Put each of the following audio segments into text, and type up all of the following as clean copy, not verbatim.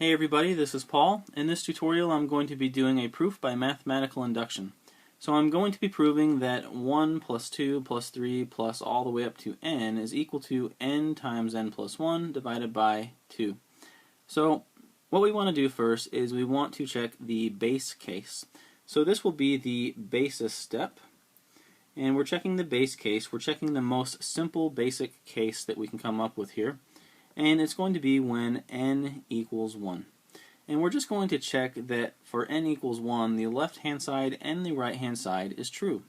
Hey everybody, this is Paul. In this tutorial I'm going to be doing a proof by mathematical induction. So I'm going to be proving that 1 plus 2 plus 3 plus all the way up to n is equal to n times n plus 1 divided by 2. So what we want to do first is we want to check the base case. So this will be the basis step. And we're checking the base case. We're checking the most simple basic case that we can come up with here. And it's going to be when n equals 1. And we're just going to check that for n equals 1, the left-hand side and the right-hand side is true.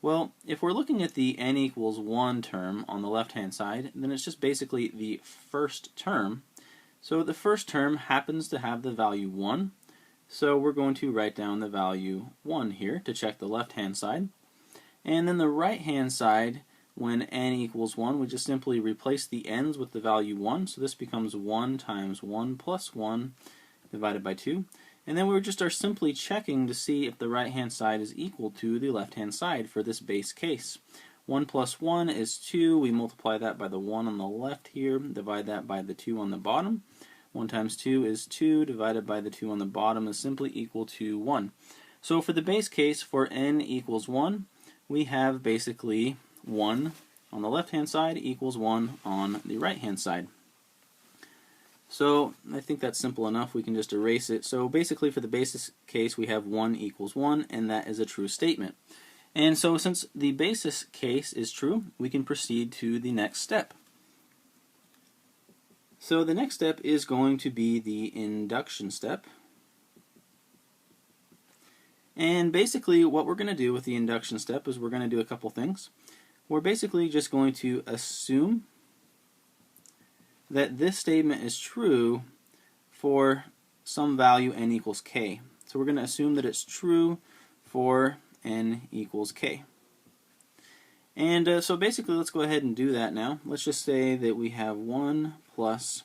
Well, if we're looking at the n equals 1 term on the left-hand side, then it's just basically the first term. So the first term happens to have the value 1. So we're going to write down the value 1 here to check the left-hand side. And then the right-hand side, when n equals 1, we just simply replace the n's with the value 1. So this becomes 1 times 1 plus 1 divided by 2. And then we just are simply checking to see if the right-hand side is equal to the left-hand side for this base case. 1 plus 1 is 2. We multiply that by the 1 on the left here, divide that by the 2 on the bottom. 1 times 2 is 2, divided by the 2 on the bottom is simply equal to 1. So for the base case for n equals 1, we have basically 1 on the left-hand side equals 1 on the right-hand side. So I think that's simple enough. We can just erase it. So basically for the basis case we have 1 equals 1, and that is a true statement. And so since the basis case is true, we can proceed to the next step. So the next step is going to be the induction step. And basically what we're going to do with the induction step is we're going to do a couple things. We're basically just going to assume that this statement is true for some value n equals k. So we're going to assume that it's true for n equals k. And so basically let's go ahead and do that now. Let's just say that we have 1 plus,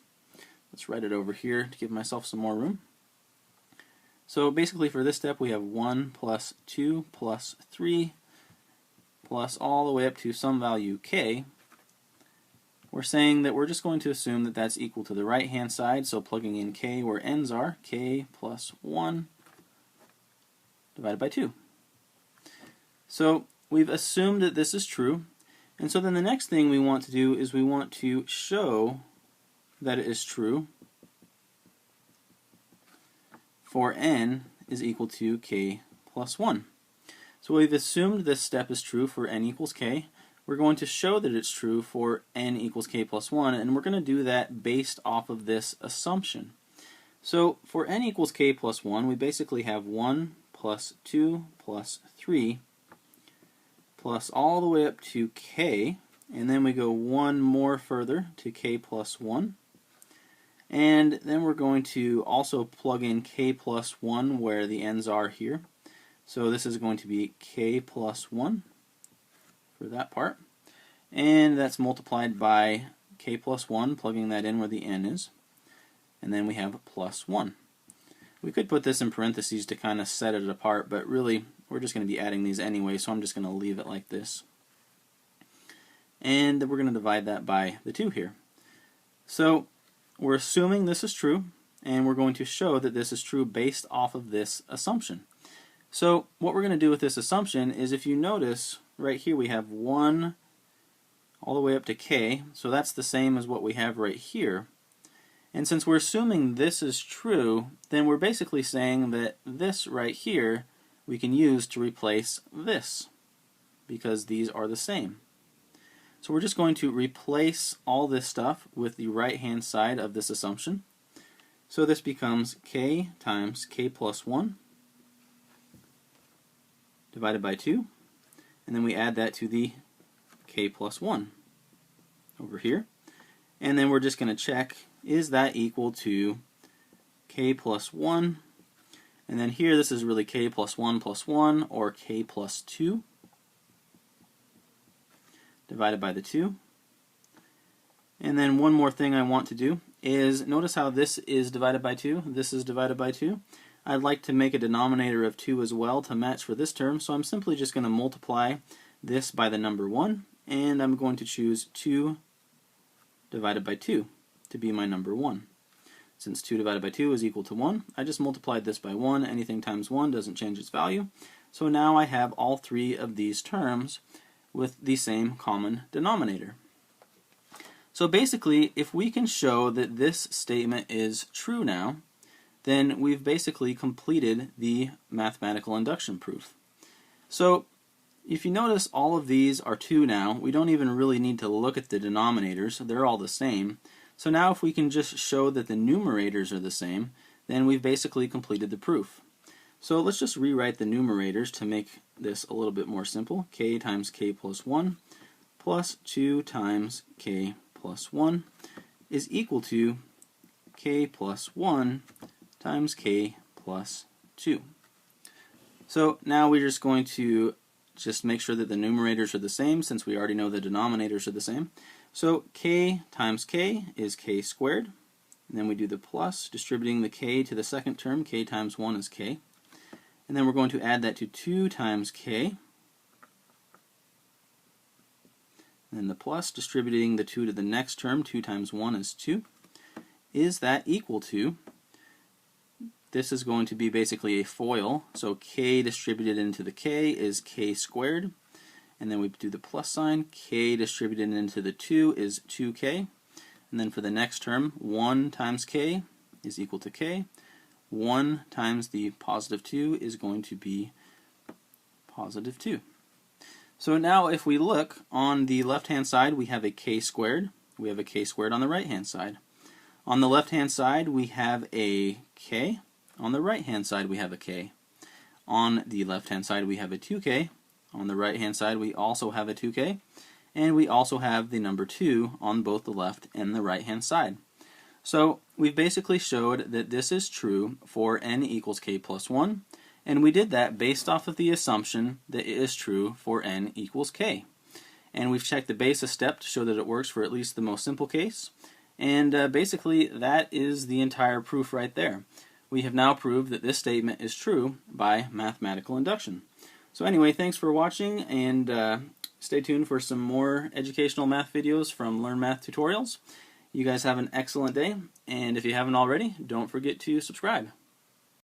let's write it over here to give myself some more room. So basically for this step we have 1 plus 2 plus 3 plus all the way up to some value k. We're saying that we're just going to assume that that's equal to the right-hand side, so plugging in k where n's are, k plus 1 divided by 2. So we've assumed that this is true, and so then the next thing we want to do is we want to show that it is true for n is equal to k plus 1. So we've assumed this step is true for n equals k. We're going to show that it's true for n equals k plus 1, and we're going to do that based off of this assumption. So for n equals k plus 1, we basically have 1 plus 2 plus 3 plus all the way up to k, and then we go one more further to k plus 1. And then we're going to also plug in k plus 1 where the n's are here. So this is going to be k plus 1 for that part. And that's multiplied by k plus 1, plugging that in where the n is. And then we have plus 1. We could put this in parentheses to kind of set it apart, but really we're just going to be adding these anyway, so I'm just going to leave it like this. And we're going to divide that by the 2 here. So we're assuming this is true, and we're going to show that this is true based off of this assumption. So what we're going to do with this assumption is, if you notice, right here we have 1 all the way up to k, so that's the same as what we have right here. And since we're assuming this is true, then we're basically saying that this right here we can use to replace this, because these are the same. So we're just going to replace all this stuff with the right-hand side of this assumption. So this becomes k times k plus 1 divided by 2, and then we add that to the k plus 1 over here, and then we're just going to check, is that equal to k plus 1, and then here this is really k plus 1 or k plus 2 divided by the 2. And then one more thing I want to do is, notice how this is divided by 2, this is divided by 2. I'd like to make a denominator of 2 as well to match for this term, so I'm simply just going to multiply this by the number 1, and I'm going to choose 2 divided by 2 to be my number 1. Since 2 divided by 2 is equal to 1, I just multiplied this by 1. Anything times 1 doesn't change its value. So now I have all three of these terms with the same common denominator. So basically, if we can show that this statement is true now, then we've basically completed the mathematical induction proof. So if you notice, all of these are 2 now. We don't even really need to look at the denominators. They're all the same. So now if we can just show that the numerators are the same, then we've basically completed the proof. So let's just rewrite the numerators to make this a little bit more simple. K times k plus 1 plus 2 times k plus 1 is equal to k plus 1 times k plus 2. So now we're just going to make sure that the numerators are the same, since we already know the denominators are the same. So k times k is k squared, and then we do the plus, distributing the k to the second term. K times 1 is k. And then we're going to add that to 2 times k, and then the plus, distributing the 2 to the next term. 2 times 1 is 2. Is that equal to, this is going to be basically a FOIL, so k distributed into the k is k squared, and then we do the plus sign. K distributed into the 2 is 2k, and then for the next term, 1 times k is equal to k. 1 times the positive 2 is going to be positive 2. So now if we look on the left-hand side, we have a k squared. We have a k squared on the right-hand side. On the left-hand side, we have a k. On the right-hand side, we have a k. On the left-hand side, we have a 2k. On the right-hand side, we also have a 2k. And we also have the number 2 on both the left and the right-hand side. So we've basically showed that this is true for n equals k plus 1. And we did that based off of the assumption that it is true for n equals k. And we've checked the basis step to show that it works for at least the most simple case. And basically, that is the entire proof right there. We have now proved that this statement is true by mathematical induction. So anyway, thanks for watching, and stay tuned for some more educational math videos from Learn Math Tutorials. You guys have an excellent day, and if you haven't already, don't forget to subscribe.